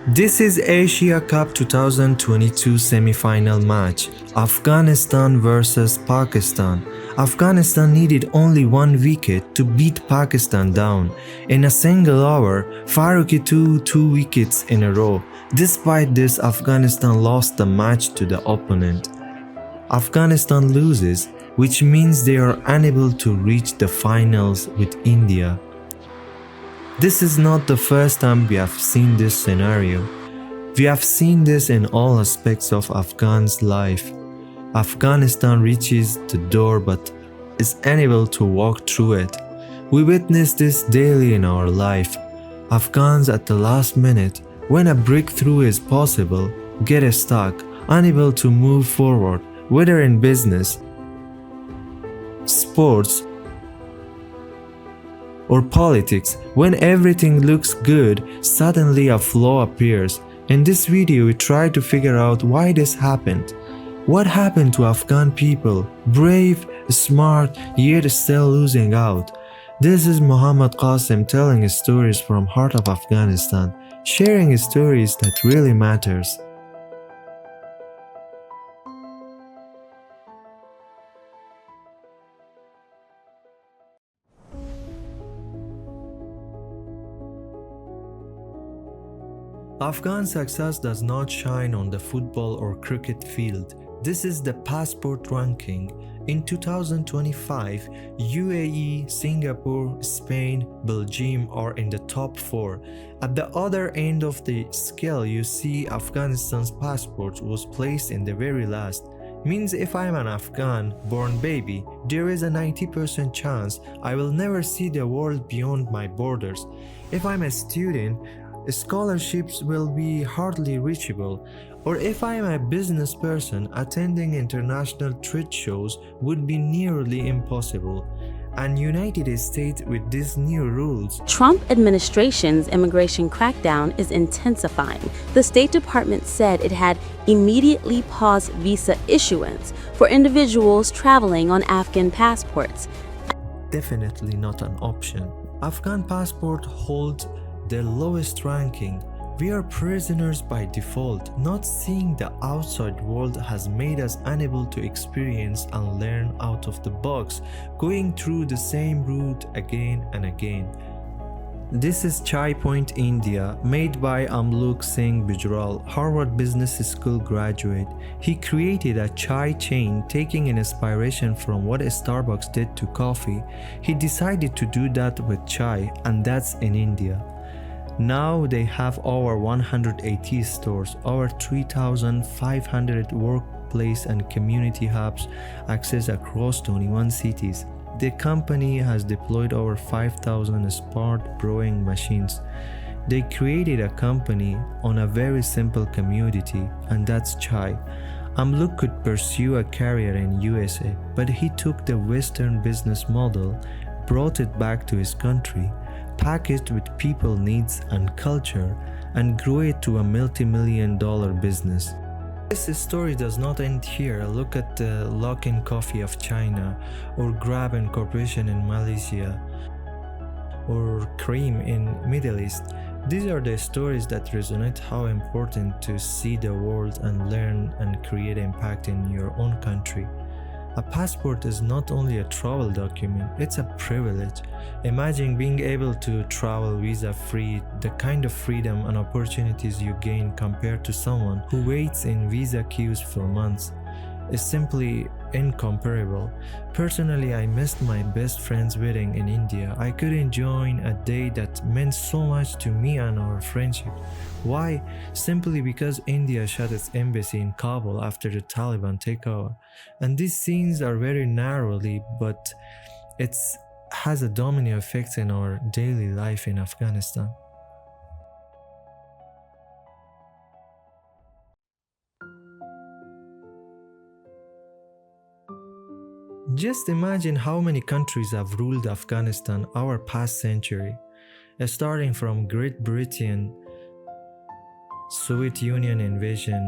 This is Asia Cup 2022 semi-final match, Afghanistan versus Pakistan. Afghanistan needed only one wicket to beat Pakistan down. In a single hour, Farooqi threw 2 wickets in a row. Despite this, Afghanistan lost the match to the opponent. Afghanistan loses, which means they are unable to reach the finals with India. This is not the first time we have seen this scenario. We have seen this in all aspects of Afghans' life. Afghanistan reaches the door but is unable to walk through it. We witness this daily in our life. Afghans at the last minute, when a breakthrough is possible, get stuck, unable to move forward, whether in business, sports, or politics. When everything looks good, suddenly a flaw appears. In this video, we try to figure out why this happened. What happened to Afghan people? Brave, smart, yet still losing out. This is Muhammad Qasim telling his stories from heart of Afghanistan, sharing his stories that really matters. Afghan success does not shine on the football or cricket field. This is the passport ranking. In 2025, UAE, Singapore, Spain, Belgium are in the top 4. At the other end of the scale, you see Afghanistan's passport was placed in the very last. Means if I'm an Afghan born baby, there is a 90% chance I will never see the world beyond my borders. If I'm a student, scholarships will be hardly reachable, or if I am a business person, attending international trade shows would be nearly impossible. And United States with these new rules. Trump administration's immigration crackdown is intensifying. The State Department said it had immediately paused visa issuance for individuals traveling on Afghan passports. Definitely not an option. Afghan passport holds the lowest ranking. We are prisoners by default. Not seeing the outside world has made us unable to experience and learn out of the box, going through the same route again and again. This is Chai Point, India, made by Amluk Singh Bijral, Harvard Business School graduate. He created a chai chain taking inspiration from what Starbucks did to coffee. He decided to do that with chai, and that's in India. Now they have over 180 stores, over 3,500 workplace and community hubs access across 21 cities. The company has deployed over 5,000 smart brewing machines. They created a company on a very simple commodity, and that's chai. Amluk could pursue a career in USA, but he took the Western business model, brought it back to his country, packaged with people needs and culture, and grew it to a multi-million-dollar business. This story does not end here. Look at the Luckin Coffee of China, or Grab Corporation in Malaysia, or Cream in Middle East. These are the stories that resonate how important to see the world and learn and create impact in your own country. A passport is not only a travel document, it's a privilege. Imagine being able to travel visa-free, the kind of freedom and opportunities you gain compared to someone who waits in visa queues for months. Is simply incomparable. Personally, I missed my best friend's wedding in India. I couldn't join a day that meant so much to me and our friendship. Why? Simply because India shut its embassy in Kabul after the Taliban takeover. And these scenes are very narrowly, but it has a domino effect in our daily life in Afghanistan. Just imagine how many countries have ruled Afghanistan our past century, starting from Great Britain, Soviet Union invasion,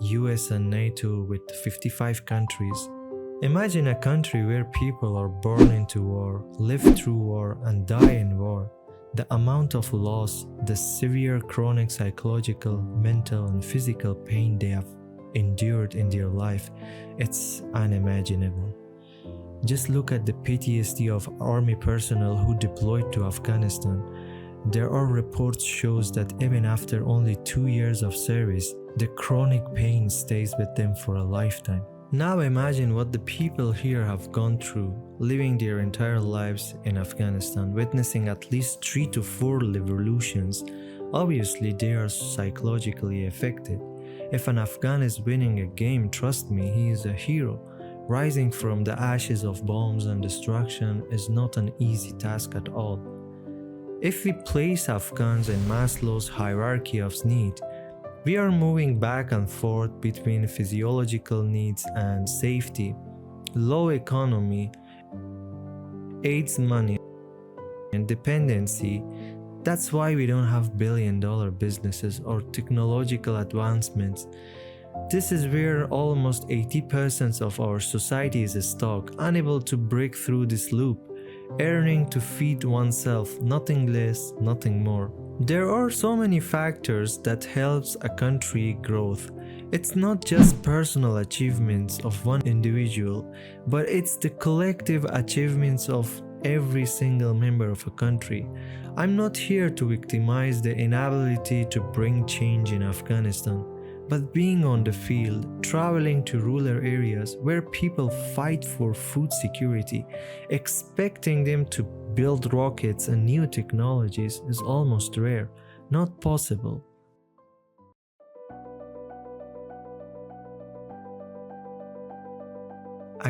US and NATO with 55 countries. Imagine a country where people are born into war, live through war, and die in war. The amount of loss, the severe chronic psychological, mental, and physical pain they have endured in their life, it's unimaginable. Just look at the PTSD of army personnel who deployed to Afghanistan. There are reports shows that even after only 2 years of service, the chronic pain stays with them for a lifetime. Now imagine what the people here have gone through, living their entire lives in Afghanistan, witnessing at least 3 to 4 revolutions. Obviously, they are psychologically affected. If an Afghan is winning a game, trust me, he is a hero. Rising from the ashes of bombs and destruction is not an easy task at all. If we place Afghans in Maslow's hierarchy of needs, we are moving back and forth between physiological needs and safety, low economy, AIDS money, and dependency. That's why we don't have billion-dollar businesses or technological advancements. This is where almost 80% of our society is stuck, unable to break through this loop, earning to feed oneself, nothing less, nothing more. There are so many factors that helps a country growth. It's not just personal achievements of one individual, but it's the collective achievements of every single member of a country. I'm not here to victimize the inability to bring change in Afghanistan, but being on the field, traveling to rural areas where people fight for food security, expecting them to build rockets and new technologies is almost rare, not possible.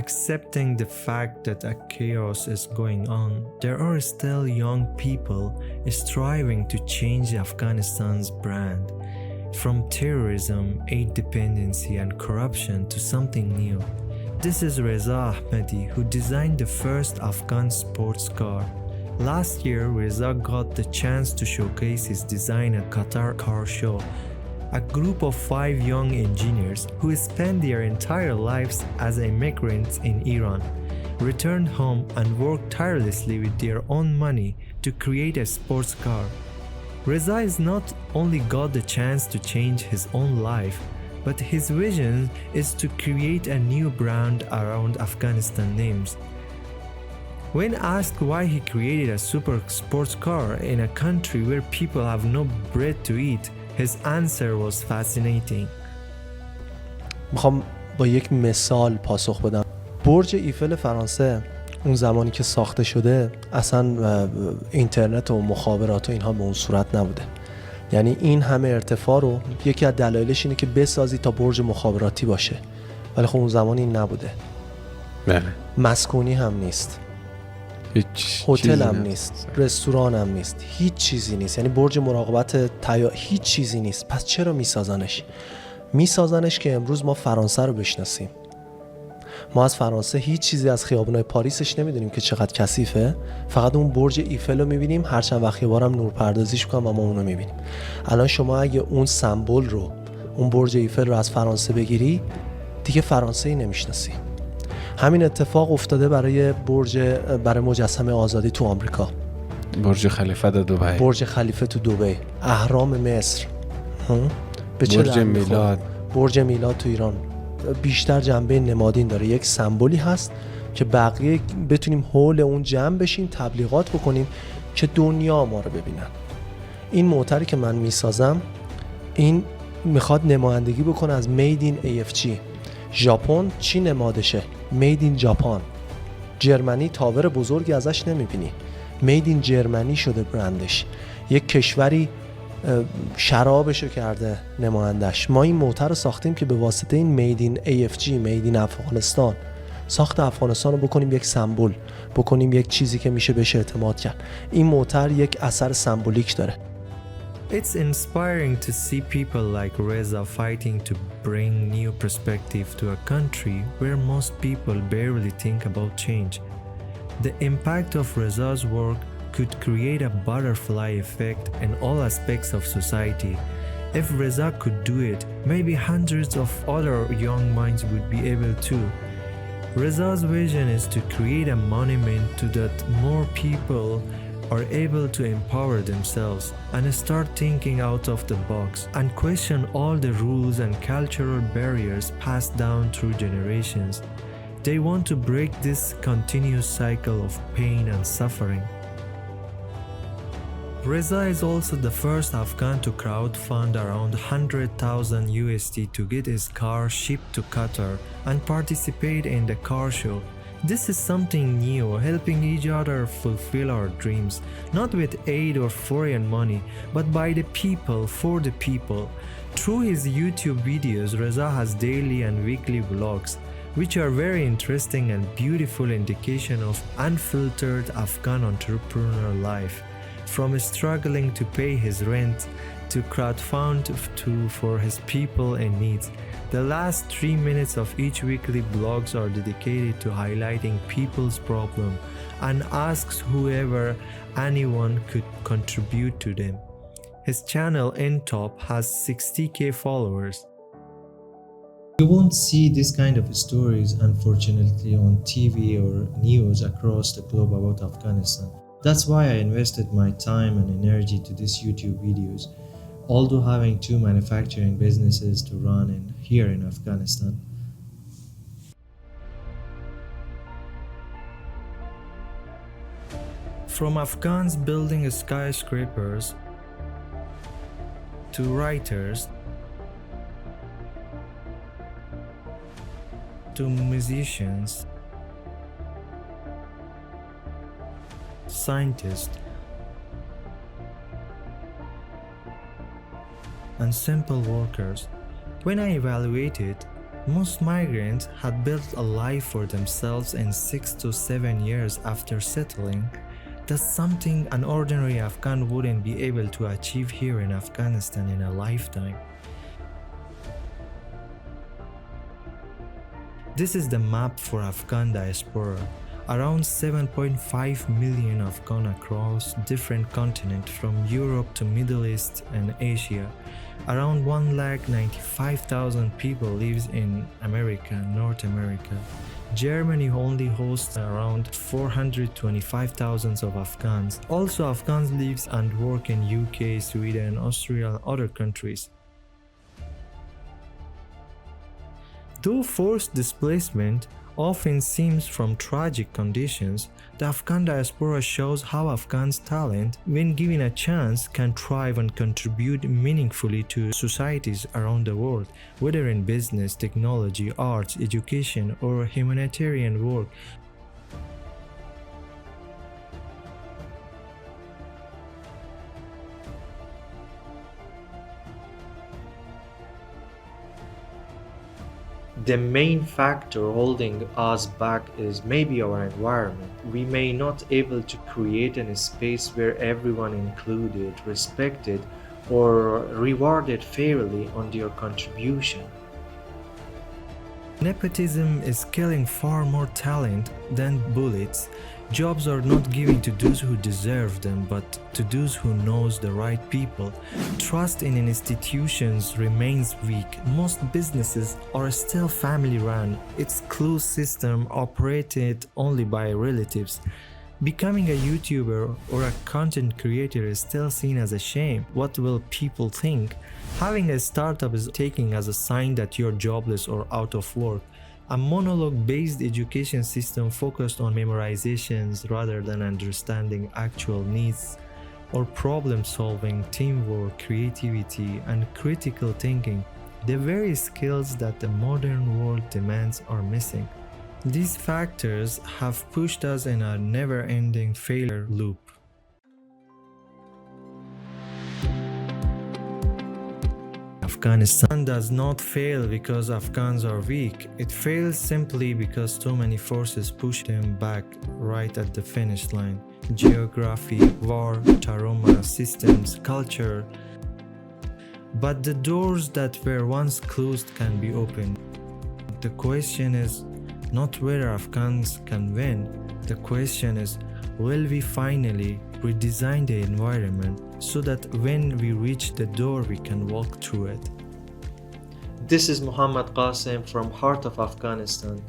Accepting the fact that a chaos is going on, there are still young people striving to change Afghanistan's brand. From terrorism, aid dependency, and corruption to something new. This is Reza Ahmadi, who designed the first Afghan sports car. Last year, Reza got the chance to showcase his design at Qatar Car Show. A group of 5 young engineers who spent their entire lives as immigrants in Iran returned home and worked tirelessly with their own money to create a sports car. Reza has not only got the chance to change his own life, but his vision is to create a new brand around Afghanistan names. When asked why he created a super sports car in a country where people have no bread to eat, his answer was fascinating. میخوام با یک مثال پاسخ بدم. برج ایفل فرانسه اون زمانی که ساخته شده اصلا اینترنت و مخابرات و اینها به اون صورت نبوده. یعنی این همه ارتفاع رو یکی از دلایلش اینه که بسازی تا برج مخابراتی باشه، ولی خب اون زمان این نبوده. بله. مسکونی هم نیست، هتل هم نیست، رستوران هم نیست، هیچ چیزی نیست. یعنی برج مراقبت هیچ چیزی نیست. پس چرا میسازنش؟ میسازنش که امروز ما فرانسه رو بشناسیم. ما از فرانسه هیچ چیزی از خیابونای پاریسش نمیدونیم که چقدر کثیفه، فقط اون برج ایفل رو میبینیم، هر چند وقت یه بارم نورپردازیش میکنم و ما اون رو میبینیم. الان شما اگه اون سمبل رو، اون برج ایفل رو از فرانسه بگیری، دیگه فرانسه‌ای نمیشناسی. همین اتفاق افتاده برای مجسمه آزادی تو آمریکا، برج خلیفه تو دبی، برج خلیفه تو دبی، اهرام مصر، برج میلاد تو ایران. بیشتر جنبه نمادین داره، یک سمبولی هست که بقیه بتونیم حول اون جمع بشیم، تبلیغات بکنیم که دنیا ما رو ببینن. این موتری که من میسازم این میخواد نمایندگی بکنه از Made in AFG. ژاپن چی نمادشه؟ Made in Japan. جرمنی تاور بزرگی ازش نمیبینی، Made in جرمنی شده برندش. یک کشوری شرابشو کرده نمایندش. ما این موتر رو ساختیم که به واسطه این Made in AFG، Made in افغانستان، ساخت افغانستان رو بکنیم یک سمبل، بکنیم یک چیزی که میشه بهش اعتماد کرد. این موتر یک اثر سمبولیک داره. It's inspiring to see people like Reza fighting to bring new perspective to a country where most people barely think about change. The impact of Reza's work could create a butterfly effect in all aspects of society. If Reza could do it, maybe hundreds of other young minds would be able to. Reza's vision is to create a monument to that more people are able to empower themselves and start thinking out of the box and question all the rules and cultural barriers passed down through generations. They want to break this continuous cycle of pain and suffering. Reza is also the first Afghan to crowdfund around 100,000 USD to get his car shipped to Qatar and participate in the car show. This is something new, helping each other fulfill our dreams, not with aid or foreign money, but by the people, for the people. Through his YouTube videos, Reza has daily and weekly vlogs, which are very interesting and beautiful indication of unfiltered Afghan entrepreneur life. From struggling to pay his rent to crowdfund for his people in need. The last 3 minutes of each weekly blogs are dedicated to highlighting people's problem and asks whoever anyone could contribute to them. His channel in top has 60k followers. You won't see this kind of stories unfortunately on TV or news across the globe about Afghanistan. That's why I invested my time and energy to these YouTube videos, although having 2 manufacturing businesses to run here in Afghanistan. From Afghans building skyscrapers to writers to musicians, scientists, and simple workers. When I evaluated, most migrants had built a life for themselves in 6 to 7 years after settling. That's something an ordinary Afghan wouldn't be able to achieve here in Afghanistan in a lifetime. This is the map for Afghan diaspora. Around 7.5 million Afghan across different continents from Europe to Middle East and Asia. Around 195,000 people lives in America, North America. Germany only hosts around 425,000 of Afghans. Also Afghans live and work in UK, Sweden, Austria and other countries. Though forced displacement often seems from tragic conditions, the Afghan diaspora shows how Afghans' talent, when given a chance, can thrive and contribute meaningfully to societies around the world, whether in business, technology, arts, education, or humanitarian work. The main factor holding us back is maybe our environment. We may not able to create a space where everyone included, respected, or rewarded fairly on their contribution. Nepotism is killing far more talent than bullets. Jobs are not given to those who deserve them, but to those who knows the right people. Trust in institutions remains weak. Most businesses are still family-run. It's closed system operated only by relatives. Becoming a YouTuber or a content creator is still seen as a shame. What will people think? Having a startup is taken as a sign that you're jobless or out of work. A monologue-based education system focused on memorizations rather than understanding actual needs or problem-solving, teamwork, creativity, and critical thinking, the very skills that the modern world demands are missing. These factors have pushed us in a never-ending failure loop. Afghanistan does not fail because Afghans are weak. It fails simply because too many forces push them back right at the finish line. Geography, war, trauma, systems, culture. But the doors that were once closed can be opened. The question is not whether Afghans can win. The question is, will we finally redesign the environment so that when we reach the door we can walk through it? This is Muhammad Qasim from Heart of Afghanistan.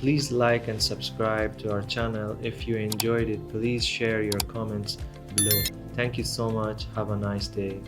Please like and subscribe to our channel. If you enjoyed it, please share your comments below. Thank you so much. Have a nice day.